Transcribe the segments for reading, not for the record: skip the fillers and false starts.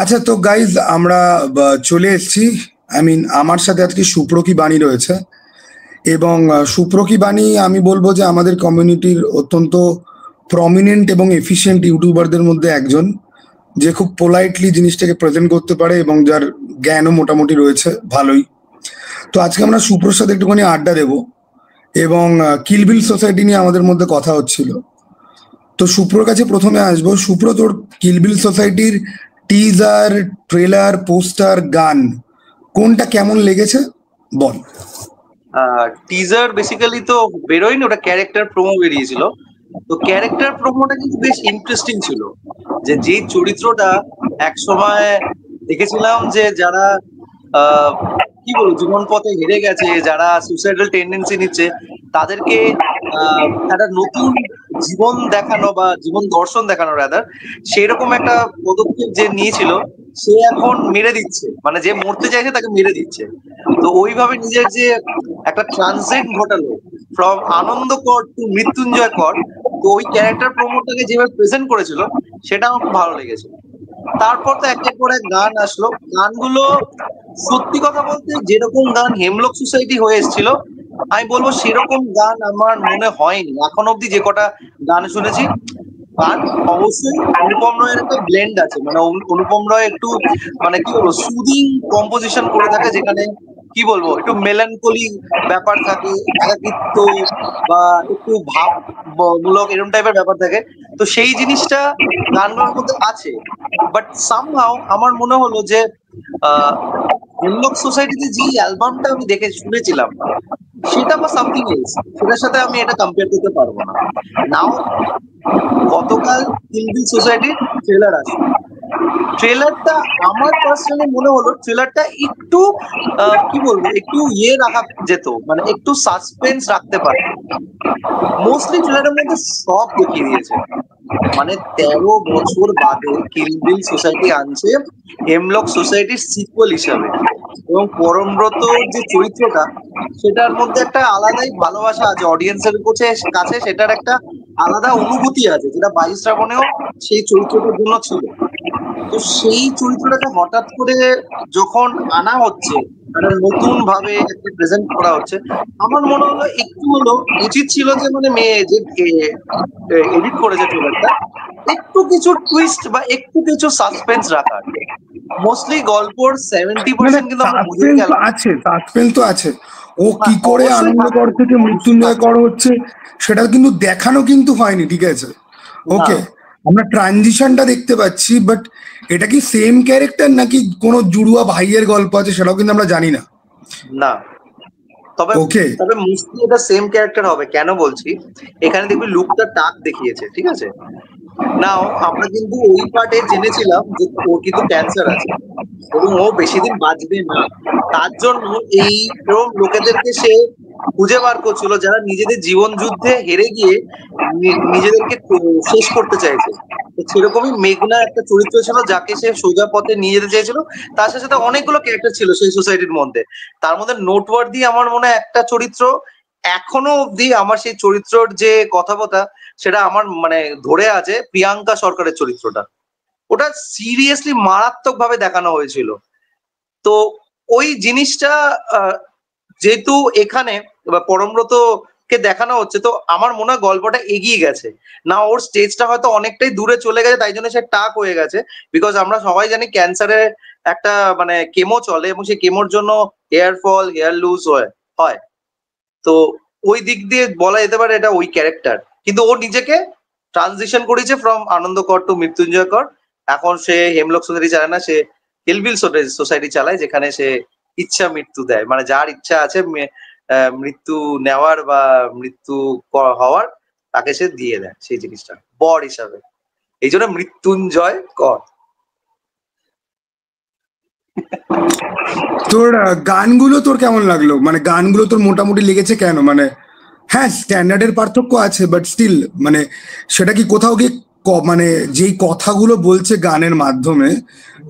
আচ্ছা, তো গাইজ আমরা চলে এসেছি। আমার সাথে আজকে সুপ্রকি বাণী রয়েছে, এবং সুপ্রকি বাণী আমি বলবো যে আমাদের কমিউনিটির অত্যন্ত প্রমিনেন্ট এবং এফিশিয়েন্ট ইউটিউবারদের মধ্যে একজন, যে খুব পোলাইটলি জিনিসটাকে প্রেজেন্ট করতে পারে এবং যার জ্ঞানও মোটামুটি রয়েছে ভালোই। তো আজকে আমরা সুপ্রর সাথে একটুখানি আড্ডা দেবো, এবং কিলবিল সোসাইটি নিয়ে আমাদের মধ্যে কথা হচ্ছিল। তো সুপ্রর কাছে প্রথমে আসবো। সুপ্র, তোর কিলবিল সোসাইটির টিজার, ট্রেলার, পোস্টার, গান কোনটা কেমন লেগেছে বল। টিজার বেসিক্যালি তো বেরোয়নি, ওটা ক্যারেক্টার প্রোমো বেরিয়েছিল। তো ক্যারেক্টার প্রোমোটা কিন্তু বেশ ইন্টারেস্টিং ছিল, যে চরিত্রটা এক সময় দেখেছিলাম যে যারা কি বলবো জীবন পথে হেরে গেছে, যারা সুইসাইডাল টেন্ডেন্সি নিচ্ছে, তাদেরকে একটা নতুন জীবন দেখানো বা জীবন দর্শন দেখানো, রাদার সেরকম একটা পদক্ষেপ যে নিয়েছিল, সে এখন মেরে দিচ্ছে, মানে যে মরতে চাইছে তাকে মেরে দিচ্ছে। তো ওইভাবে নিজের যে একটা ট্রানজেন্ট ঘটালো ফ্রম আনন্দকর টু মৃত্যুঞ্জয় কর, তো ওই ক্যারেক্টার প্রমোটাকে যেভাবে প্রেজেন্ট করেছিল সেটা আমার খুব ভালো লেগেছে। তারপর তো একের পর এক গান আসলো। গানগুলো সত্যি কথা বলতে যেরকম গান হেমলক সোসাইটি হয়ে এসেছিল, আমি বলবো সেরকম গান আমার মনে হয়নি এখন অব্দি। যে কটা গান শুনেছি, গান অবশ্যই অনুপম রয়ের একটা ব্লেন্ড আছে, মানে অনুপম রয় একটু মানে কি বলবো সুদিং কম্পোজিশন করে থাকে, যেখানে কি বলবো একটু মেলানকলি ব্যাপার থাকে, একাকিত্ব বা একটু ভাবমূলক এরকম টাইপের ব্যাপার থাকে। তো সেই জিনিসটা গানগুলোর মধ্যে আছে, বাট সামহাও আমার মনে হলো যে হেমলক সোসাইটিতে যে অ্যালবামটা আমি দেখে শুনেছিলাম সেটা বা সামথিং এলস, সেটার সাথে আমি এটা কম্পেয়ার করতে পারবো না। নাও গতকাল কিলবিল সোসাইটির ট্রেলার আসে, ট্রেলারটা আমার পার্সোনালি মনে হলো ট্রেলারটা একটু কি বলবো একটু রাখা যেত, মানে একটু সাসপেন্স রাখতে পারে। মোস্টলি ট্রেলারের মধ্যে সব দেখিয়ে দিয়েছে, মানে 13 বছর বাদে কিলবিল সোসাইটি আনছে হেমলক সোসাইটির সিকুয়েল হিসাবে, এবং পরমব্রত যে চরিত্রটা সেটার মধ্যে একটা আলাদাই ভালোবাসা আছে অডিয়েন্সের কাছে, সেটার একটা আলাদা অনুভূতি আছে, যেটা 22 শ্রাবণেও সেই চরিত্রটার জন্য ছিল। তো সেই চরিত্রটাকে হঠাৎ করে যখন আনা হচ্ছে, মানে নতুন ভাবে একটা প্রেজেন্ট করা হচ্ছে, আমার মনে হলো একটু হলো উচিত ছিল যে মানে মেয়ে যে এডিট করেছে ট্রেলারটা, একটু কিছু টুইস্ট বা একটু কিছু সাসপেন্স রাখার। মোস্টলি গল্পর 70% কিন্তু আমরা বুঝে গেলাম আছে, সাসপেন্স তো আছে। ও কি করে আনন্দকর থেকে মৃত্যুঞ্জয় কর হচ্ছে সেটা কিন্তু দেখানো কিন্তু হয়নি, ঠিক আছে? ওকে, আমরা ট্রানজিশনটা দেখতে পাচ্ছি, বাট এটা কি সেম ক্যারেক্টার নাকি কোনো জুড়ুয়া ভাইয়ের গল্প আছে সেটাও কিন্তু আমরা জানি না। না, তবে মোস্টলি এটা সেম ক্যারেক্টার হবে। কেন বলছি, এখানে দেখবি লুকটা টাক দেখিয়েছে, ঠিক আছে? নাও আমরা কিন্তু ওই পার্টে জেনেছিলাম যে ওর কিন্তু ক্যান্সার আছে এবং ও বেশি দিন বাঁচবে না। তার জন্য এই লোকেদেরকে সে খুঁজে বার করছিল যারা নিজেদের জীবন যুদ্ধে হেরে গিয়ে নিজেদেরকে শেষ করতে চাইছে। সেরকমই মেঘনা একটা চরিত্র ছিল যাকে সে সোজা পথে নিয়ে যেতে চাইছিল। তার সাথে অনেকগুলো ক্যারেক্টার ছিল সেই সোসাইটির মধ্যে। তার মধ্যে নোটওয়ার্দি আমার মনে হয় একটা চরিত্র, এখনো অব্দি আমার সেই চরিত্রর যে কথাবার্তা সেটা আমার মানে ধরে আছে, প্রিয়াঙ্কা সরকারের চরিত্রটা। ওটা সিরিয়াসলি মারাত্মক ভাবে দেখানো হয়েছিল। তো ওই জিনিসটা যেহেতু এখানে পরমব্রতকে দেখানো হচ্ছে, তো আমার মনে হয় গল্পটা এগিয়ে গেছে না, ওর স্টেজটা হয়তো অনেকটাই দূরে চলে গেছে, তাই জন্য সে টাক হয়ে গেছে। বিকজ আমরা সবাই জানি ক্যান্সারের একটা মানে কেমো চলে এবং সেই কেমোর জন্য হেয়ার ফল, হেয়ার লুজ হয়। তো ওই দিক দিয়ে বলা যেতে পারে এটা ওই ক্যারেক্টার, কিন্তু ও নিজেকে ট্রানজিশন করেছে ফ্রম আনন্দকর টু মৃত্যুঞ্জয় কর। এখন সে হেমলক সোসাইটি চালায় না, সে কিলবিল সোসাইটি চালায়, যেখানে সে ইচ্ছা মৃত্যু দেয়, মানে যার ইচ্ছা আছে মৃত্যু নেওয়ার বা মৃত্যু হওয়ার, তাকে সে দিয়ে দেয় সেই জিনিসটা বর হিসাবে। এই জন্য মৃত্যুঞ্জয় কর। তোর গানগুলো তোর কেমন লাগলো? মানে গানগুলো তোর মোটামুটি লেগেছে কেন? মানে হ্যাঁ, স্ট্যান্ডার্ডের পার্থক্য আছে, বাট স্টিল মানে সেটা কি কোথাও গিয়ে মানে যেই কথাগুলো বলছে গানের মাধ্যমে,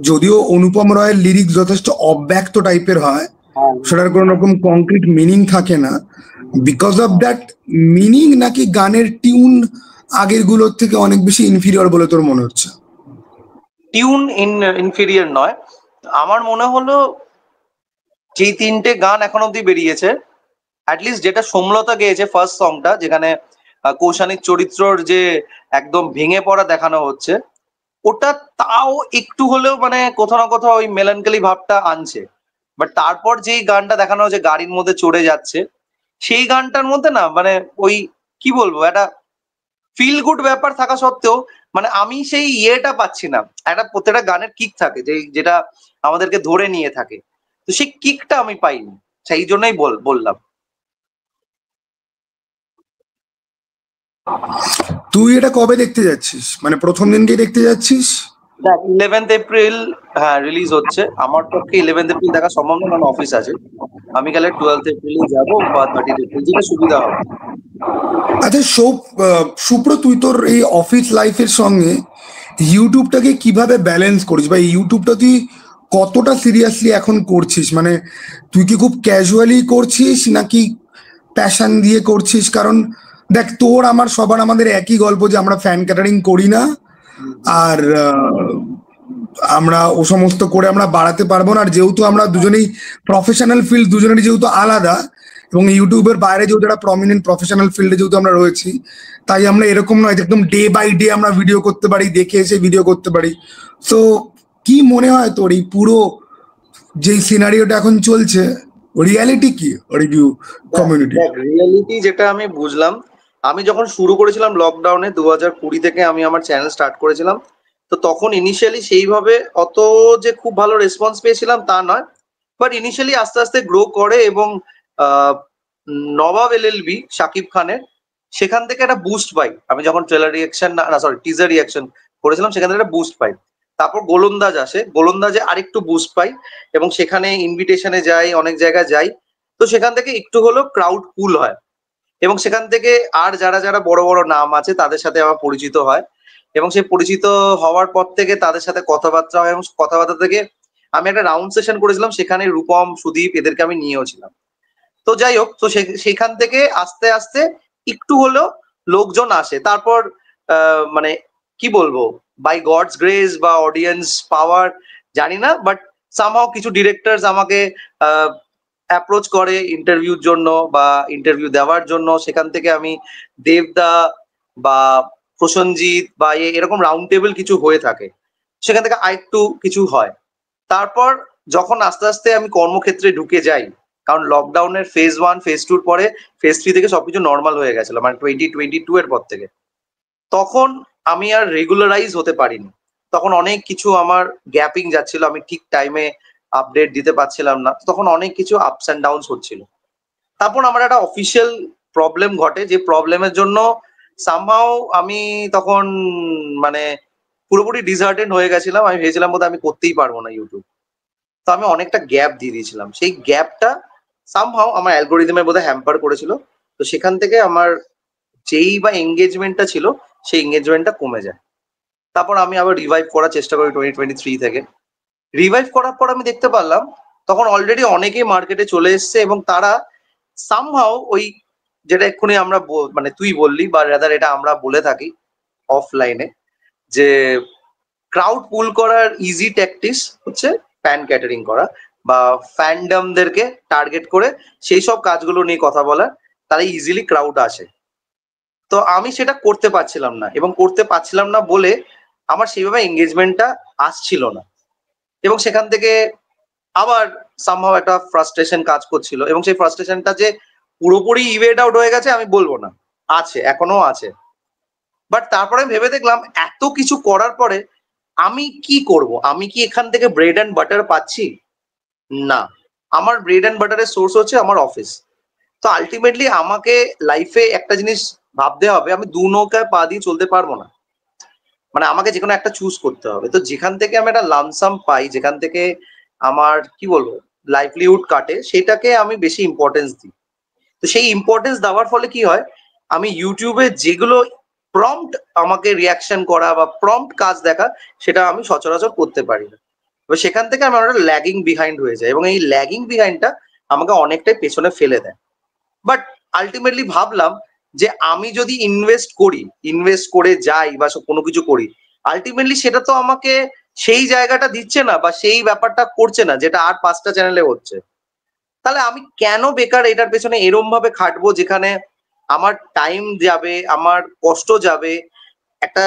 যদিও অনুপম রয়ের লিরিক্স যথেষ্ট অব্যক্ত টাইপের হয়, সেটার কোনো রকম কংক্রিট মিনিং থাকে না, বিকজ অফ দ্যাট মিনিং নাকি গানের টিউন আগের গুলোর থেকে অনেক বেশি ইনফিরিয়র বলে তোর মনে হচ্ছে? টিউন ইনফিরিয়ার নয়। আমার মনে হলো যেই 3টে গান এখন অব্দি বেরিয়েছে, অ্যাটলিস্ট যেটা সোমলতা গেয়েছে ফার্স্ট সংটা, যেখানে কৌশানির চরিত্রর যে একদম ভেঙে পড়া দেখানো হচ্ছে, ওটা তাও একটু হলেও মানে কোথাও না কোথাও ওই মেলানকালি ভাবটা আনছে। বাট তারপর যেই গানটা দেখানো হচ্ছে গাড়ির মধ্যে চড়ে যাচ্ছে, সেই গানটার মধ্যে না মানে ওই কি বলবো, একটা ফিল গুড ব্যাপার থাকা সত্ত্বেও মানে আমি সেই ইয়েটা পাচ্ছি না। একটা প্রত্যেকটা গানের কিক থাকে যেটা আমাদেরকে ধরে নিয়ে থাকে, তো সেই কিকটা আমি পাইনি। সেই জন্যই বললাম। তুই এটা কবে দেখতে যাচ্ছিস, মানে প্রথম দিনকেই দেখতে যাচ্ছিস? দেখ 11th এপ্রিল হ্যাঁ রিলিজ হচ্ছে। আমার পক্ষে 11th এপ্রিল দেখা সম্ভব না, কারণ অফিস আছে। আমি গেলে 12th এপ্রিলে যাবো বা 30th এপ্রিল, যেটা সুবিধা হবে। আচ্ছা সুপ্র, তুই তোর এই অফিস লাইফের সঙ্গে ইউটিউবটাকে কিভাবে ব্যালেন্স করিস, বা ইউটিউবটা তুই কতটা সিরিয়াসলি এখন করছিস? মানে তুই কি খুব ক্যাজুয়ালি করছিস নাকি প্যাশন দিয়ে করছিস? কারণ দেখ, তোর আমার সবার আমাদের একই গল্প যে আমরা ফ্যান ক্যাটারিং করি না, আর আমরা ও সমস্ত করে আমরা বাড়াতে পারবো না। আর যেহেতু আমরা দুজনেই প্রফেশনাল ফিল্ড, দুজনেরই যেহেতু আলাদা, এবং ইউটিউবের বাইরে যেহেতু একটা প্রমিনেন্ট প্রফেশনাল ফিল্ডে যেহেতু আমরা রয়েছি, তাই আমরা এরকম নয় যে একদম ডে বাই ডে আমরা ভিডিও করতে পারি, দেখে এসে ভিডিও করতে পারি। সো কি মনে হয় তোর এই পুরো যেই সিনারিওটা এখন চলছে, রিয়ালিটি কি রিভিউ কমিউনিটি? দেখ রিয়েলিটি যেটা আমি বুঝলাম, আমি যখন শুরু করেছিলাম লকডাউনে 2020 থেকে আমি আমার চ্যানেল স্টার্ট করেছিলাম, তো তখন ইনিশিয়ালি সেইভাবে অত যে খুব ভালো রেসপন্স পেয়েছিলাম তা নয়। বাট ইনিশিয়ালি আস্তে আস্তে গ্রো করে, এবং আহ, নবাব এলএলবি শাকিব খানের, সেখান থেকে একটা বুস্ট পাই। আমি যখন ট্রেলার রিয়াকশন না সরি টিজার রিয়াকশন করেছিলাম, সেখান থেকে একটা বুস্ট পাই। তারপর গোলন্দাজ আসে, গোলন্দাজে আরেকটু বুস্ট পাই, এবং সেখানে ইনভিটেশনে যাই, অনেক জায়গায় যাই। তো সেখান থেকে একটু হলেও ক্রাউড পুল হয়, এবং সেখান থেকে আর যারা যারা বড় বড় নাম আছে তাদের সাথে আমার পরিচিত হয়, এবং সেই পরিচিত হওয়ার পর থেকে তাদের সাথে কথাবার্তা হয়, এবং কথাবার্তা থেকে আমি একটা রাউন্ড সেশন করেছিলাম, সেখানে রূপম, সুদীপ এদেরকে আমি নিয়েও ছিলাম। তো যাই হোক, তো সেখান থেকে আস্তে আস্তে একটু হলেও লোকজন আসে। তারপর মানে কি বলবো, বাই গডস গ্রেস বা অডিয়েন্স পাওয়ার জানি না, বাট সামহাও কিছু ডিরেক্টরস আমাকে অ্যাপ্রোচ করে ইন্টারভিউর জন্য বা ইন্টারভিউ দেওয়ার জন্য। সেখান থেকে আমি দেবদা বা প্রসেনজিৎ বা এরকম রাউন্ড টেবিল কিছু হয়ে থাকে, সেখান থেকে আরেকটু কিছু হয়। তারপর যখন আস্তে আস্তে আমি কর্মক্ষেত্রে ঢুকে যাই, কারণ লকডাউনের ফেজ 1 ফেজ 2 পরে ফেজ 3 থেকে সবকিছু নর্মাল হয়ে গেছিল, মানে 2022 এর পর থেকে, তখন আমি আর রেগুলারাইজ হতে পারিনি। তখন অনেক কিছু আমার গ্যাপিং যাচ্ছিল, আমি ঠিক টাইমে আপডেট দিতে পারছিলাম না, তখন অনেক কিছু আপস অ্যান্ড ডাউনস হচ্ছিল। তারপর আমার একটা অফিসিয়াল প্রবলেম ঘটে, যে প্রবলেমের জন্য সামহাও আমি তখন মানে পুরোপুরি ডিসার্টেড হয়ে গেছিলাম। আমি ভেবেছিলাম বোধহয় আমি করতেই পারবো না ইউটিউব। তো আমি অনেকটা গ্যাপ দিয়ে দিয়েছিলাম, সেই গ্যাপটা সামহাও আমার অ্যালগোরিদমে বোধহয় হ্যাম্পার করেছিল। তো সেখান থেকে আমার যেই বা এঙ্গেজমেন্টটা ছিল, সেই এঙ্গেজমেন্টটা কমে যায়। তারপর আমি আবার রিভাইভ করার চেষ্টা করি 2023 থেকে। রিভাইভ করার পর আমি দেখতে পারলাম তখন অলরেডি অনেকেই মার্কেটে চলে এসছে, এবং তারা সামহাও ওই যেটা এক্ষুনি আমরা মানে তুই বললি, বা রাদার এটা আমরা বলে থাকি অফলাইনে, যে ক্রাউড পুল করার ইজি ট্যাকটিক্স হচ্ছে ফ্যান ক্যাটারিং করা, বা ফ্যান্ডমদেরকে টার্গেট করে সেই সব কাজগুলো নিয়ে কথা বলা, তারা ইজিলি ক্রাউড আসে। তো আমি সেটা করতে পারছিলাম না, এবং করতে পারছিলাম না বলে আমার সেইভাবে এঙ্গেজমেন্টটা আসছিল না, এবং সেখান থেকে আবার সামহাও একটা ফ্রাস্ট্রেশন কাজ করছিল, এবং সেই ফ্রাস্ট্রেশনটা যে পুরোপুরি ইভেড আউট হয়ে গেছে আমি বলবো না, আছে, এখনো আছে। বাট তারপরে আমি ভেবে দেখলাম এত কিছু করার পরে আমি কি করব? আমি কি এখান থেকে ব্রেড অ্যান্ড বাটার পাচ্ছি? না, আমার ব্রেড অ্যান্ড বাটারের সোর্স হচ্ছে আমার অফিস। তো আলটিমেটলি আমাকে লাইফে একটা জিনিস ভাবতে হবে, আমি দু নৌকায় পা দিয়ে চলতে পারবো না। মানে আমাকে যে কোনো একটা চুজ করতে হবে। তো যেখান থেকে আমি একটা লামসাম পাই, যেখান থেকে আমার কি বলবো লাইভলিহুড কাটে, সেটাকে আমি বেশি ইম্পর্টেন্স দিই। তো সেই ইম্পর্টেন্স দেওয়ার ফলে কি হয়, আমি ইউটিউবে যেগুলো প্রম্পট আমাকে রিয়াকশন করা বা প্রম্পট কাজ দেখা, সেটা আমি সচরাচর করতে পারি না। এবার সেখান থেকে আমার একটা ল্যাগিং বিহাইন্ড হয়ে যায়, এবং এই ল্যাগিং বিহাইন্ডটা আমাকে অনেকটাই পেছনে ফেলে দেয়। বাট আলটিমেটলি ভাবলাম যে আমি যদি ইনভেস্ট করে যাই বা কোনো কিছু করি, আলটিমেটলি সেটা তো আমাকে সেই জায়গাটা দিচ্ছে না বা সেই ব্যাপারটা করছে না যেটা আর 5টা চ্যানেলে হচ্ছে, তাহলে আমি কেন বেকার এটার পেছনে এরম ভাবে খাটবো যেখানে আমার টাইম যাবে, আমার কষ্ট যাবে। একটা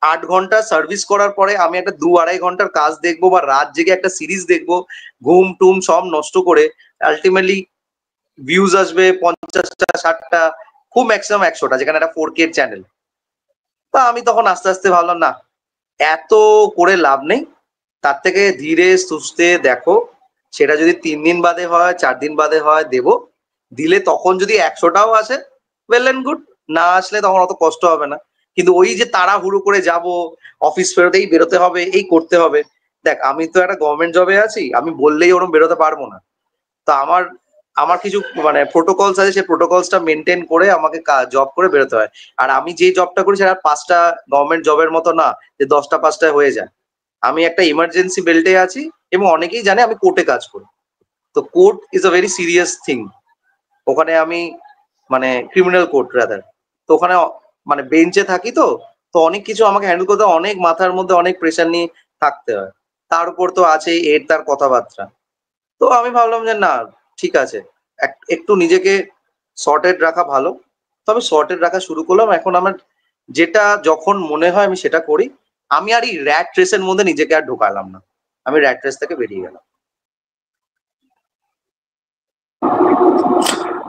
8 ঘন্টা সার্ভিস করার পরে আমি একটা 2-2.5 ঘন্টার কাজ দেখবো বা রাত জেগে একটা সিরিজ দেখবো, ঘুম টুম সব নষ্ট করে আলটিমেটলি ভিউজ আসবে 50টা 60টা, খুব ম্যাক্সিমাম 100টা, যেখানে একটা 4K চ্যানেল। তা আমি তখন আস্তে আস্তে ভাবলাম না, এত করে লাভ নেই, তার থেকে ধীরে সুস্থে দেখো, সেটা যদি 3 দিন বাদে হয় 4 দিন বাদে হয় দেবো, দিলে তখন যদি 100টাও আসে ওয়েল এন্ড গুড, না আসলে তখন অত কষ্ট হবে না। কিন্তু ওই যে তাড়াহুড়ো করে যাব, অফিস ফেরতেই বেরোতে হবে, এই করতে হবে, দেখ আমি তো একটা গভর্নমেন্ট জবে আছি, আমি বললেই ওরকম বেরোতে পারবো না। তো আমার আমার কিছু মানে প্রোটোকলস আছে, সেই প্রোটোকলসটা মেনটেন করে আমাকে জব করে বেরোতে হয়। আর আমি যে জবটা করি সেটা 5টা গভর্নমেন্ট জবের মতো না যে 10টা 5টায় হয়ে যায়। আমি একটা ইমার্জেন্সি বেল্টে আছি এবং অনেকেই জানে আমি কোর্টে কাজ করি। তো court is a very serious thing. ওখানে আমি মানে ক্রিমিনাল কোর্ট রাদার। তো ওখানে মানে বেঞ্চে থাকি, তো তো অনেক কিছু আমাকে হ্যান্ডেল করতে হয়, অনেক মাথার মধ্যে অনেক প্রেশার নিয়ে থাকতে হয়। তার উপর তো আছেই এর তার কথাবার্তা। তো আমি ভাবলাম যে না, ঠিক আছে, একটু নিজেকে সর্টেড রাখা ভালো। তবে সর্টেড রাখা শুরু করলাম। এখন আমার যেটা যখন মনে হয় আমি সেটা করি। আমি আর এই র্যাট রেসের মধ্যে নিজেকে আর ঢোকালাম না, আমি র্যাট রেস থেকে বেরিয়ে গেলাম।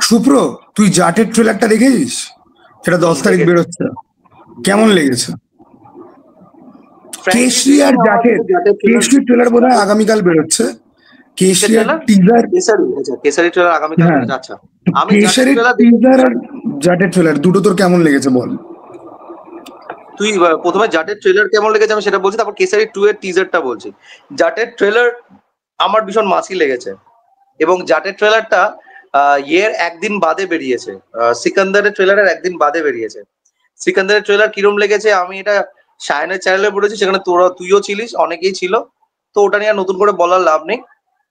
সুপ্র, তুই জাটের ট্রেলারটা দেখেছিস? সেটা 10 তারিখ দেখেছি। বেরোচ্ছে, কেমন লেগেছে? ফ্র্যাঙ্কলি কেশরি আর স্পিকিং আমার জাটের, কিন্তু জাটের ট্রেলার, কেশরি ট্রেলার বোধ হয় আগামীকাল বেরোচ্ছে। কিসের কেশরি আর ট্রেলার? টিজার, কেসারি, আচ্ছা কেসারি ট্রেলার আগামীকাল হ্যাঁ, বেরোচ্ছে। আচ্ছা, আমি জাটের কেশরের ট্রেলার দেখেছি। টিজার আর জাটের ট্রেলার দুটো তোর কেমন লেগেছে বল? তুই প্রথমে জাটের ট্রেলার কেমন লেগেছে আমি সেটা বলছি, তারপর কেসারি 2 এর টিজারটা বলছি। জাটের ট্রেলার আমার ভীষণ মাসি লেগেছে এবং জাটের ট্রেলারটা ইয়ের একদিন বাদে বেরিয়েছে। সিকান্দারের ট্রেলারের একদিন বাদে বেরিয়েছে। সিকান্দারের ট্রেলার কিরম লেগেছে আমি এটা সায়নের চ্যানেলে বলেছি, সেখানে তুইও ছিলিস, অনেকেই ছিল। তো ওটা নিয়ে আর নতুন করে বলার লাভ নেই।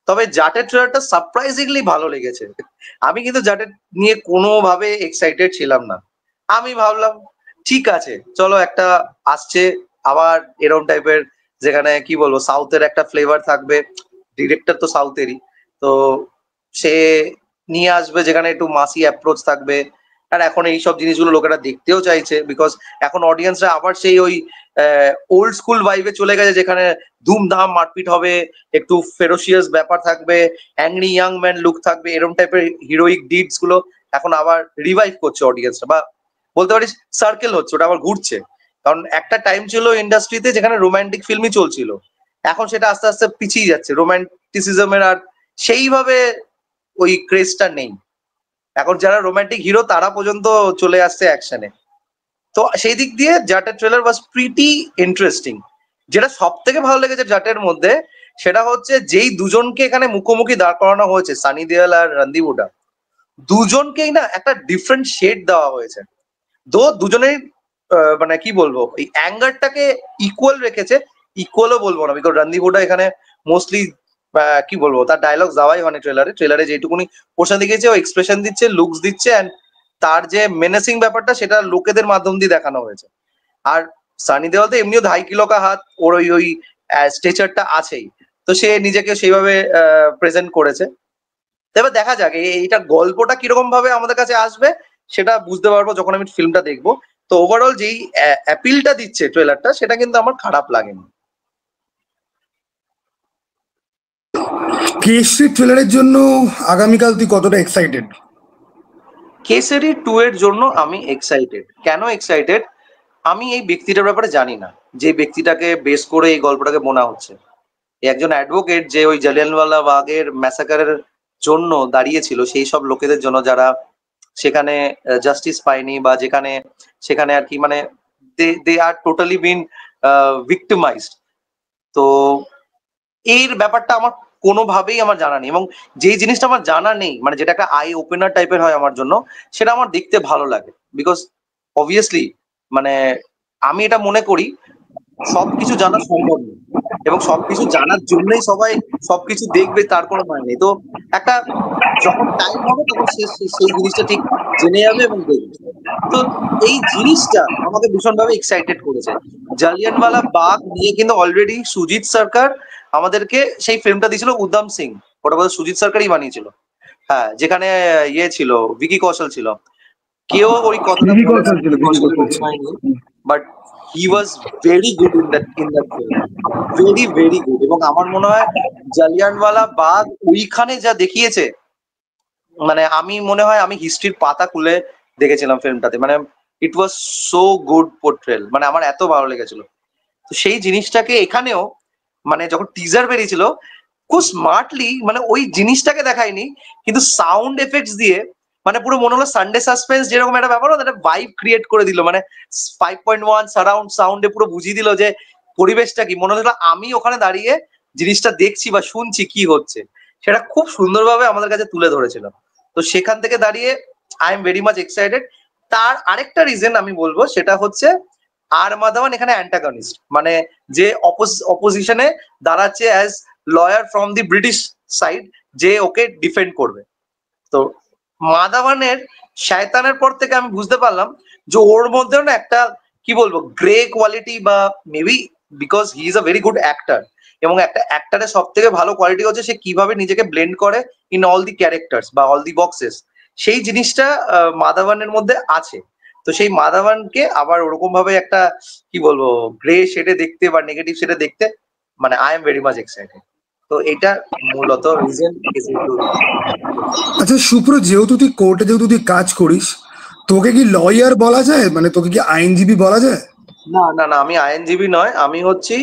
তবে জাটের ট্রেলারটা সারপ্রাইজিংলি ভালো লেগেছে। আমি কিন্তু জাটের নিয়ে কোনোভাবে এক্সাইটেড ছিলাম না। আমি ভাবলাম ঠিক আছে, চলো একটা আসছে আবার এরকম টাইপের, যেখানে কি বলবো সাউথের একটা ফ্লেভার থাকবে, ডিরেক্টর তো সাউথেরই, তো সে নিয়ে আসবে যেখানে একটু মাসি অ্যাপ্রোচ থাকবে। আর এখন এইসব জিনিসগুলো লোকেরা দেখতেও চাইছে, বিকজ এখন অডিয়েন্সরা আবার সেই ওই ওল্ড স্কুল ভাইবে চলে গেছে, যেখানে ধুমধাম মারপিট হবে, একটু ফেরোসিয়াস ব্যাপার থাকবে, অ্যাংরি ইয়াং ম্যান লুক থাকবে, এরকম টাইপের হিরোইক ডিডস গুলো এখন আবার রিভাইভ করছে অডিয়েন্সরা, বা বলতে পারিস সার্কেল হচ্ছে, ওটা আবার ঘুরছে। কারণ একটা টাইম ছিল ইন্ডাস্ট্রিতে যেখানে রোমান্টিক ফিল্মই চলছিল, এখন সেটা আস্তে আস্তে পিছিয়ে যাচ্ছে, রোমান্টিসিজমের আর সেইভাবে ওই ক্রেজটা নেই। এখন যারা রোমান্টিক হিরো তারা পর্যন্ত চলে আসছে অ্যাকশনে। তো সেই দিক দিয়ে জাটের ট্রেলার ওয়াজ প্রিটি ইন্টারেস্টিং। যেটা সব থেকে ভালো লেগেছে জাটের মধ্যে, সেটা হচ্ছে যেই দুজনকে এখানে মুখোমুখি দাঁড় করানো হয়েছে, সানি দেওয়াল আর রণদীপ হুডা, দুজনকেই না একটা ডিফারেন্ট শেড দেওয়া হয়েছে। দুজনেই মানে কি বলবো এই অ্যাঙ্গারটাকে ইকুয়াল রেখেছে। ইকুয়ালও বলবো না, বিকজ রণদীপ হুডা এখানে মোস্টলি কি বলবো তার ডায়লগ দেওয়াই হয় ট্রেলারে যেটুকুনি পোর্শন দেখিয়েছে ও এক্সপ্রেশন দিচ্ছে, লুকস দিচ্ছে, অ্যান্ড তার যে মেনেসিং ব্যাপারটা সেটা লোকেদের মাধ্যম দিয়ে দেখানো হয়েছে। আর সানি দেওয়াল তো এমনিও 2.5 কিলো কা হাত, ওর ওই ওই স্ট্রেচারটা আছেই, তো সে নিজেকে সেইভাবে প্রেজেন্ট করেছে। এবার দেখা যাক এইটা গল্পটা কিরকম ভাবে আমাদের কাছে আসবে, সেটা বুঝতে পারবো যখন আমি ফিল্মটা দেখবো। তো ওভারঅল যেই অ্যাপিলটা দিচ্ছে ট্রেলারটা, সেটা কিন্তু আমার খারাপ লাগেনি। কেশরি ট্রেলারের জন্য আগামীকাল তুই কতটা এক্সাইটেড? কেসারি 2 এর জন্য আমি এক্সাইটেড। কেন এক্সাইটেড? আমি এই ব্যক্তিটার ব্যাপারে জানি না, যে ব্যক্তিটাকে বেস করে এই গল্পটাকে বোনা হচ্ছে। একজন অ্যাডভোকেট যে ওই জালিয়ানওয়ালা বাগের ম্যাসাকারের জন্য দাঁড়িয়েছিল, সেই সব লোকেদের জন্য যারা সেখানে জাস্টিস পায়নি, বা যেখানে সেখানে আর কি মানে দে আর টোটালি বিন ভিক্টিমাইজড। তো এর ব্যাপারটা আমার কোনোভাবেই আমার জানা নেই, এবং যেই জিনিসটা আমার জানা নেই, মানে যেটা একটা আই ওপেনার টাইপের হয় আমার জন্য, সেটা আমার দেখতে ভালো লাগে। বিকজ অবভিয়াসলি মানে আমি এটা মনে করি সবকিছু জানা সম্ভব নয়, এবং সবকিছু জানার জন্যই সবাই সবকিছু দেখবে তার কোনো মানে নেই। তো একটা যখন টাইম হবে তখন সেই জিনিসটা ঠিক জেনে যাবে এবং দেখবে। তো এই জিনিসটা আমাকে ভীষণভাবে এক্সাইটেড করেছে। জালিয়ানওয়ালা বাগ নিয়ে কিন্তু অলরেডি সুজিত সরকার আমাদেরকে সেই ফিল্মটা দিয়েছিল, উধম সিং, ওটা বোধহয় সুজিত সরকারই বানিয়েছিল। হ্যাঁ, যেখানে ইয়ে ছিল, ভিকি কৌশল ছিল। কেউ ওই কথাটা ভিকি বলে না কৌশল ছিল, ভিকি ভিকি কৌশলের কৌশল ছিল। অভিনয় নিয়ে, but he was very good in that film, very very good. এবং আমার মনে হয় জালিয়ানওয়ালা বাগ ওইখানে যা দেখিয়েছে, মানে আমি মনে হয় আমি হিস্ট্রির পাতা খুলে দেখেছিলাম ফিল্মটাতে, মানে ইট ওয়াজ সো গুড পোর্ট্রেল, মানে আমার এত ভালো লেগেছিল। তো সেই জিনিসটাকে এখানেও, মানে যখন টিজার বেরিয়েছিল খুব স্মার্টলি, মানে ওই জিনিসটাকে দেখায়নি, কিন্তু সাউন্ড এফেক্টস দিয়ে মানে পুরো মনে হলো সানডে সাসপেন্স যেরকম একটা ব্যাপার, একটা ভাইব ক্রিয়েট করে দিল। মানে 5.1 সারাউন্ড সাউন্ডে পুরো বুঝিয়ে দিল যে পরিবেশটা কি, মনে হলো আমি ওখানে দাঁড়িয়ে জিনিসটা দেখছি বা শুনছি কি হচ্ছে, সেটা খুব সুন্দরভাবে আমাদের কাছে তুলে ধরেছিল। তো সেখান থেকে দাঁড়িয়ে I am very much excited. তার আরেকটা রিজন আমি বলবো, সেটা হচ্ছে আর মাধবন এখানে অ্যান্টাগনিস্ট, মানে যে অপোজিশনে দাঁড়াচ্ছে as lawyer from the British side, যে ওকে ডিফেন্ড করবে। তো মাধবনের শয়তানের পর থেকে আমি বুঝতে পারলাম যে ওর মধ্যেও না একটা, কি বলবো, গ্রে কোয়ালিটি, বা maybe because he is a very good actor, এবং একটা অ্যাক্টারের সব থেকে ভালো কোয়ালিটি হচ্ছে সে কিভাবে নিজেকে ব্লেন্ড করে ইন অল দি ক্যারেক্টার্স বা অল দি বক্সেস। সেই জিনিসটা মাধবনের মধ্যে আছে। তো সেই মাধবনকে আবার ওরকম ভাবে একটা, কি বলবো, গ্রে শেডে দেখতে বা নেগেটিভ শেডে দেখতে, মানে I am very much excited. তো এটা মূলত রিজন। আচ্ছা সুপ্র, যেহেতু তুই কোর্টে যেহেতু তুই কাজ করিস, তোকে কি লয়ার বলা যায়, মানে তোকে কি আইনজীবী বলা যায়? না না না, আমি আইনজীবী নয়, আমি হচ্ছি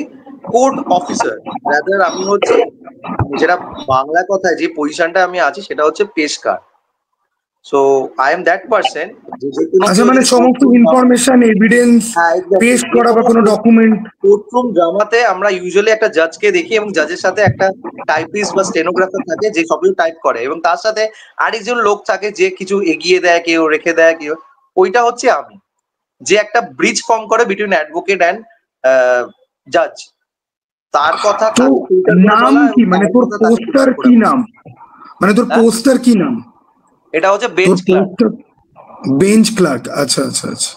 কোর্ট অফিসার। রাদার আমি হচ্ছি, যেটা বাংলা কথায় যে পজিশনটা আমি আছি সেটা হচ্ছে পেশকার। So I am that person, যে যে কোনো আচ্ছা, কেউ মানে যদি সমস্ত ইনফরমেশন এভিডেন্স হ্যাঁ এক্স্যাক্টলি, পেশ যে করা বা কোনো কোনো ডকুমেন্ট। কোর্টরুম ড্রামাতে আমরা ইউজুয়ালি একটা জাজকে দেখি, এবং জাজের সাথে একটা টাইপিস্ট বা স্টেনোগ্রাফার থাকে যে সবকিছু টাইপ করে, এবং তার সাথে আরেকজন লোক থাকে যে কিছু এগিয়ে দেয়, কেউ রেখে দেয়, কেউ, ওইটা হচ্ছে আমি, যে একটা ব্রিজ ফর্ম করে বিটুইন অ্যাডভোকেট অ্যান্ড জাজ। তার কথা তো তাকে ফিল্টার করে নাম বলা, এবং কি, মানে তার তোর কথা তাকে পোস্টার ফিল্টার করে কি বলা। নাম? মানে তোর হ্যাঁ, পোস্টার কি নাম? এটা হচ্ছে তোর বেঞ্চ ক্লার্ক। পোস্টার বেঞ্চ ক্লার্ক, আচ্ছা আচ্ছা আচ্ছা।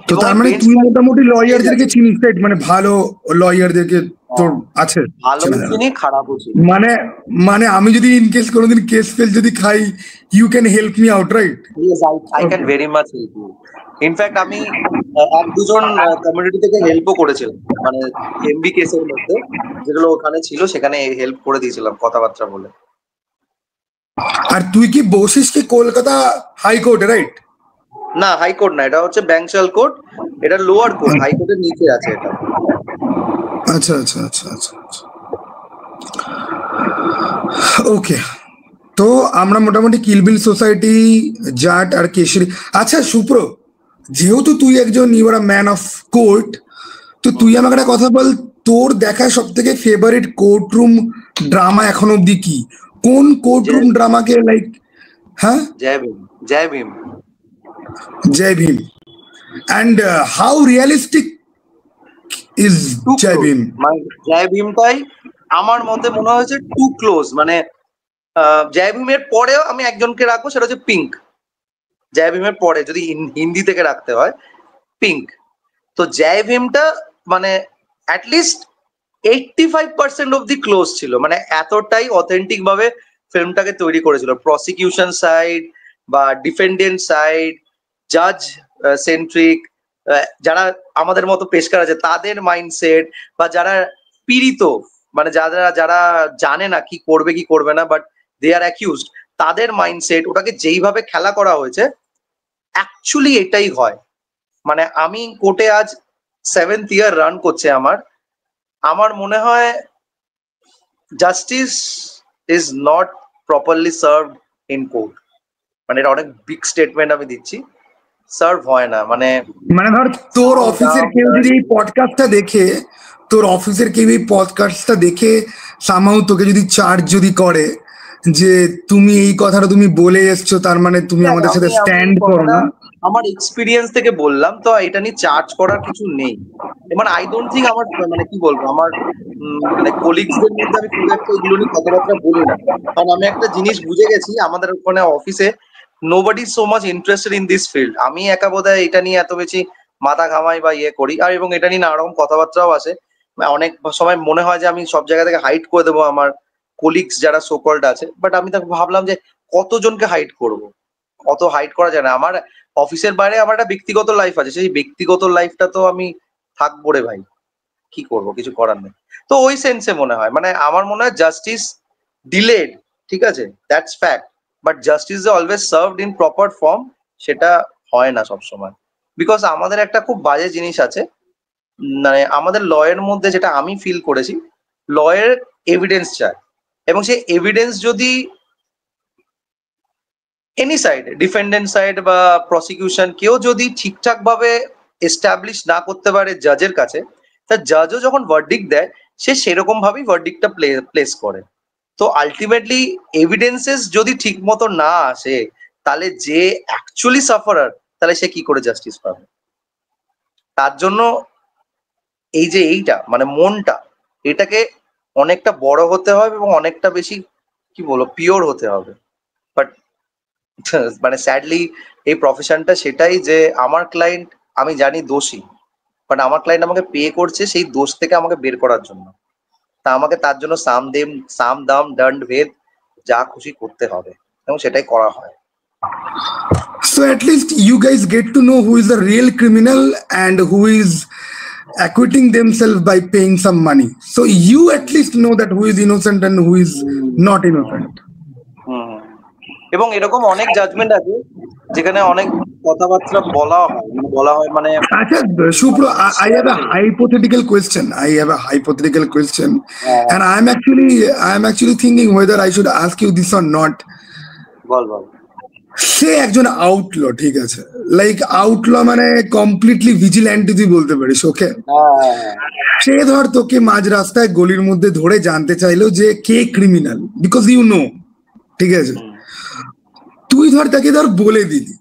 তো এবং তার এই মানে বেঞ্চ তুই ক্লার্ক মোটামুটি স্টেজ লয়ারদেরকে আছে। চিনিস, right? মানে ভালো লয়ারদেরকে তোর আছে ভালোও চেনা জানা। চিনি, খারাপও চিনি। মানে মানে আমি যদি ইন কেস কোনোদিন কেস ফেল যদি খাই, you can help me out, right? Yes, I can okay. Very much help you. In fact আমি এক দুজন কমিউনিটি থেকে হেল্পও করেছিলাম, মানে এমবি কেসের মধ্যে যেগুলো ওখানে ছিল সেখানে হেল্প করে দিয়েছিলাম কথাবার্তা বলে। আর তুই কি বসিস কি কলকাতা হাইকোর্টে, রাইট? না, হাইকোর্ট না, এটা হচ্ছে ব্যাংশাল কোর্ট, এটা লোয়ার কোর্ট, হাইকোর্টের নিচে আছে এটা। আচ্ছা আচ্ছা আচ্ছা আচ্ছা আচ্ছা। ওকে। তো আমরা মোটামুটি কিলবিল সোসাইটি, জাট আর কেশরি। আচ্ছা সুপ্র, যেহেতু তুই একজন you are man of court, তো তুই আমাকে একটা কথা বল, তোর দেখা সব থেকে ফেভারিট কোর্টরুম ড্রামা এখন অব্দি কি? কোন কোর্টরুম জয় ড্রামাকে লাইক? হ্যাঁ, Jai Bhim, Jai Bhim. Jai Bhim. And how realistic is to Jai close, Bhim? মানে জয় ভীমটাই আমার মতে মনে হয়েছে টু ক্লোজ। মানে জয় ভীমের পরেও আমি একজনকে রাখবো, সেটা হচ্ছে পিঙ্ক। জয় ভীমের পরে যদি হিন্দি থেকে রাখতে হয়, পিঙ্ক। তো জয় ভীমটা মানে অ্যাটলিস্ট 85% অফ দি ক্লোজ ছিল, মানে এতটাই অথেন্টিক ভাবে ফিল্মটাকে তৈরি করেছিল। প্রসিকিউশন সাইড বা ডিফেন্ডেন্ট সাইড, জাজ সেন্ট্রিক, যারা আমাদের মতো পেশকার আছে তাদের মাইন্ডসেট, বা যারা পীড়িত, মানে যারা যারা জানে না কি করবে কি করবে না, বাট দে আর অ্যাকিউজড, তাদের মাইন্ডসেট, ওটাকে যেইভাবে খেলা করা হয়েছে, অ্যাকচুয়ালি এটাই হয়। মানে আমি কোর্টে আজ 7th ইয়ার রান করছে আমার, আমার মনে হয় justice is not properly served in court. মানে এটা অনেক বিগ স্টেটমেন্ট আমি দিচ্ছি, সার্ভ হয় না। মানে মানে ধর তোর সাম অফিসের দাম কেউ যদি দাড়ি, এই পডকাস্টটা দেখে, তোর অফিসের কেউ এই পডকাস্টটা দেখে সামাও তোকে যদি চার্জ যদি করে যে তুমি এই কথাটা তুমি বলে এসছো, তার মানে তুমি দেখ আমাদের আমি সাথে আমি স্ট্যান্ড করো কথাটা না। আমার এক্সপিরিয়েন্স থেকে বললাম, তো এটা নিয়ে চার্জ করার কিছু নেই। মানে আই ডোন্ট থিঙ্ক আমার, মানে কি বলবো, আমার মানে কলিগসদের মধ্যে আমি খুব একটা এগুলো নিয়ে কথাবার্তা বলি না। কারণ আমি একটা জিনিস বুঝে গেছি, আমাদের ওখানে অফিসে nobody so much interested in this field. আমি একা বোধহয় এটা নিয়ে এত বেশি মাথা ঘামাই বা ইয়ে করি, আর এবং এটা নিয়ে নানা রকম কথাবার্তাও আসে। অনেক সময় মনে হয় যে আমি সব জায়গা থেকে হাইড করে দেবো আমার কলিগস যারা সোকল্ড আছে, বাট আমি তাকে ভাবলাম যে কতজনকে হাইড করব, অত হাইড করা যায় না। আমার অফিসের বাইরে আমার একটা ব্যক্তিগত লাইফ আছে, সেই ব্যক্তিগত লাইফটা তো আমি থাকবো রে ভাই, কি করব, কিছু করার নেই। তো ওই সেন্সে মনে হয়, মানে আমার মনে হয় জাস্টিস ডিলেড, ঠিক আছে, that's fact, but justice always served in proper form, সেটা হয় না সবসময়। বিকজ আমাদের একটা খুব বাজে জিনিস আছে, মানে আমাদের লয়ের মধ্যে যেটা আমি ফিল করেছি, লয়ের এভিডেন্স চায়, এবং সেই এভিডেন্স যদি এনি সাইড, ডিফেন্ডেন্ট সাইড বা প্রসিকিউশন, কেউ যদি ঠিকঠাক ভাবে এস্টাবলিশ না করতে পারে জাজের কাছে, তা জাজও যখন ভার্ডিক্ট দেয় সে সেরকম ভাবেই ভার্ডিক্টটা প্লেস করে। তো আলটিমেটলি এভিডেন্সেস যদি ঠিক মতো না আসে, তাহলে যে অ্যাকচুয়ালি সাফারার, তাহলে সে কি করে জাস্টিস পাবে? তার জন্য এই যে এইটা মানে মনটা, এটাকে অনেকটা বড় হতে হবে এবং অনেকটা বেশি কি বলবো পিওর হতে হবে। বাট মানে স্যাডলি এই প্রফেশনটা সেটাই, যে আমার ক্লায়েন্ট আমি জানি দোষী, বাট আমার ক্লায়েন্ট আমাকে পে করছে সেই দোষ থেকে আমাকে বের করার জন্য। তা আমাকে তার জন্য সাম দাম দণ্ড ভেদ যা খুশি করতে হবে, এবং সেটাই করা হয়। So at least you guys get to know who is the real criminal and who is acquitting themselves by paying some money. So you at least know that who is innocent and who is not innocent. হুম। এবং এরকম অনেক judgement আছে যেখানে অনেক কথাবার্তা বলা হয় মানে Acha, Shupro, I have a hypothetical question. And I'm actually thinking whether I should ask you this or not. বল বল। সে একজন আউটল, ঠিক আছে, লাইক আউটল মানে কমপ্লিটলি ভিজিল্যান্ট তুই বলতে পারিস, ওকে? সে ধর তোকে মাঝ রাস্তায় গলির মধ্যে ধরে জানতে চাইলো যে কে ক্রিমিনাল, বিকজ ইউ নো, ঠিক আছে, তুই ধর তাকে ধর বলে দিলি,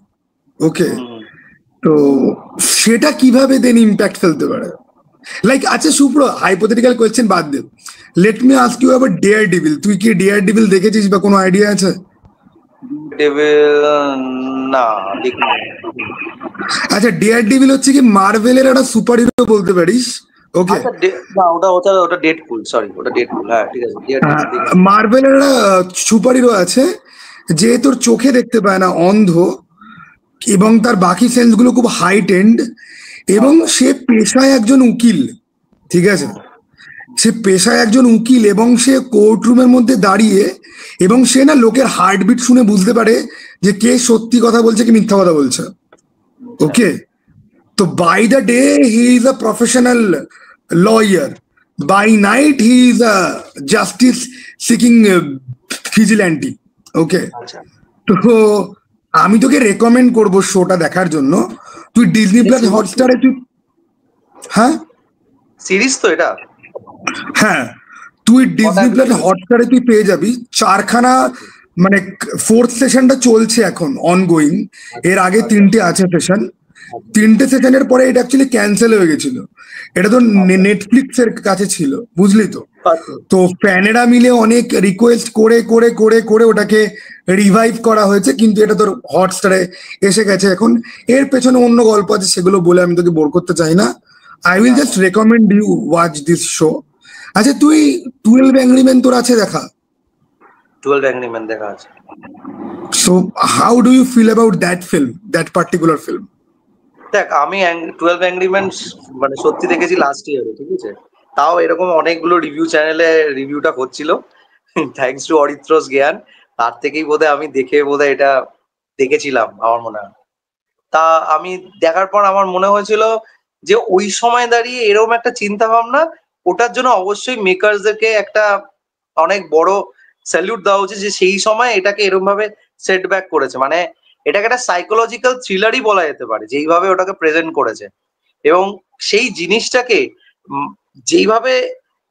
ওকে? তো সেটা কিভাবে দেন ইম্প্যাক্ট ফেলতে পারে? লাইক আচ্ছা সুপ্র, হাইপোথেটিক্যাল কোয়েশ্চেন বাদ দে, let me ask you about Daredevil. তুই কি ডেয়ার ডেভিল দেখেছিস বা কোনো আইডিয়া আছে? না, দেখিনি। আচ্ছা, ডেয়ার ডেভিল হচ্ছে কি মার্ভেলের একটা সুপার হিরো বলতে পারিস, ওকে? না, ওটা ডেডপুল, সরি, ওটা ডেডপুল, হ্যাঁ ঠিক আছে। মার্ভেলের একটা সুপার হিরো আছে যে তোর চোখে দেখতে পায় না, অন্ধ, এবং তার বাকি সেন্স গুলো খুব হাইটেন্ড, এবং সে পেশায় একজন উকিল, ঠিক আছে? সে পেশায় একজন উকিল এবং সে কোর্ট রুমের মধ্যে দাঁড়িয়ে, এবং সে না লোকের হার্টবিট শুনে বুঝতে পারে যে কে সত্যি কথা বলছে কি মিথ্যা কথা বলছে, ওকে? তো by the day he is a professional lawyer, by night he is a justice seeking vigilante, okay? তো আমি তোকে রেকমেন্ড করবো শোটা দেখার জন্য। তুই ডিজনি প্লাস হটস্টারে তুই, হ্যাঁ সিরিজ তো এটা, হ্যাঁ, তুই ডিজনি প্লাস হটস্টারে তুই পেয়ে যাবি চারখানা, মানে ফোর্থ সেশনটা চলছে এখন অনগোয়িং। এর আগে 3টে আছে সেশন, 3টে সেশনের পরে এটা অ্যাকচুয়ালি ক্যান্সেল হয়ে গেছিল। এটা তো নেটফ্লিক্স এর কাছে ছিল, বুঝলি তো? তো ফ্যানেরা মিলে অনেক রিকোয়েস্ট করে করে করে করে ওটাকে রিভাইভ করা হয়েছে, কিন্তু এটা তোর হটস্টারে এসে গেছে এখন। এর পেছনে অন্য গল্প আছে, সেগুলো বলে আমি তোকে বোর করতে চাই না। I will just recommend you watch this show. আচ্ছা, তুই 12 অ্যাংরি ম্যান তোর আছে দেখা? 12 অ্যাংরি ম্যান দেখা আছে। So how do you feel about that film, that particular film? দেখ, আমি 12 অ্যাংরি ম্যান মানে সত্যি দেখেছি লাস্ট ইয়ারে, ঠিক আছে? তাও এরকম অনেকগুলো রিভিউ চ্যানেলে রিভিউটা হচ্ছিল, থ্যাঙ্কস টু অরিত্রস জ্ঞান, তার থেকেই বোধহয় আমি দেখে বোধহয় এটা দেখেছিলাম আমার মনে হয়। তা আমি দেখার পর আমার মনে হয়েছিল যে ওই সময় দাঁড়িয়ে এরকম একটা চিন্তা ভাবনা, ওটার জন্য অবশ্যই মেকারসদেরকে একটা অনেক বড় স্যালিউট দেওয়া উচিত, যে সেই সময় এটাকে এরকম ভাবে সেটব্যাক করেছে। মানে এটাকে একটা সাইকোলজিক্যাল থ্রিলারই বলা যেতে পারে, যেইভাবে ওটাকে প্রেজেন্ট করেছে, এবং সেই জিনিসটাকে যেইভাবে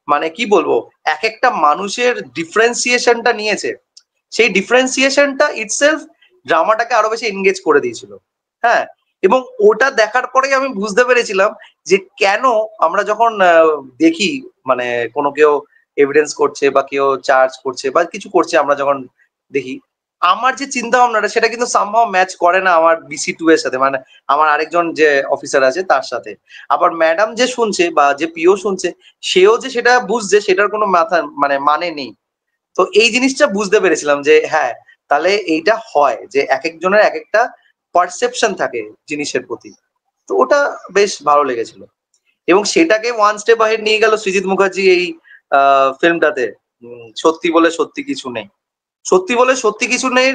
মানে কি বলবো এক একটা মানুষের ডিফারেন্সিয়েশনটা নিয়েছে, সেই ডিফারেন্সিয়েশনটা ইটসেলফ ড্রামাটাকে আরো বেশি এনগেজ করে দিয়েছিল। হ্যাঁ, এবং ওটা দেখার পরেই আমি বুঝতে পেরেছিলাম যে কেন আমরা যখন দেখি মানে কোনো কেউ এভিডেন্স করছে বা কেউ চার্জ করছে বা কিছু করছে, আমরা যখন দেখি আমার যে চিন্তা ভাবনাটা সেটা কিন্তু সামহাও ম্যাচ করে না আমার BC2 এর সাথে, মানে আমার আরেকজন যে অফিসার আছে তার সাথে। আবার ম্যাডাম যে শুনছে বা যে পিও শুনছে সেও যে সেটা বুঝছে সেটার কোনো মাথা মানে নেই। তো এই জিনিসটা বুঝতে পেরেছিলাম যে হ্যাঁ, তাহলে এইটা হয় যে একেকজনের একেকটা পারসেপশন থাকে জিনিসের প্রতি। তো ওটা বেশ ভালো লেগেছিল। এবং সেটাকে ওয়ান স্টেপ আহেড নিয়ে গেল সৃজিত মুখার্জি এই ফিল্মটাতে। সত্যি বলে সত্যি কিছু নেই। সত্যি বলে সত্যি কিছু নেই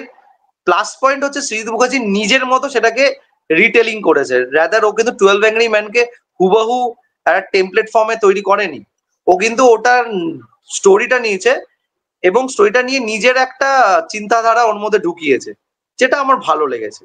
প্লাস পয়েন্ট হচ্ছে সৃজিত মুখার্জি নিজের মতো সেটাকে রিটেলিং করেছে। রাদার ও কিন্তু 12 অ্যাংরি ম্যানকে হুবহু একটা টেমপ্লেট ফর্মে তৈরি করেনি। ও কিন্তু ওটার স্টোরিটা নিয়েছে এবং স্টোরিটা নিয়ে নিজের একটা চিন্তাধারা ওর মধ্যে ঢুকিয়েছে, যেটা আমার ভালো লেগেছে।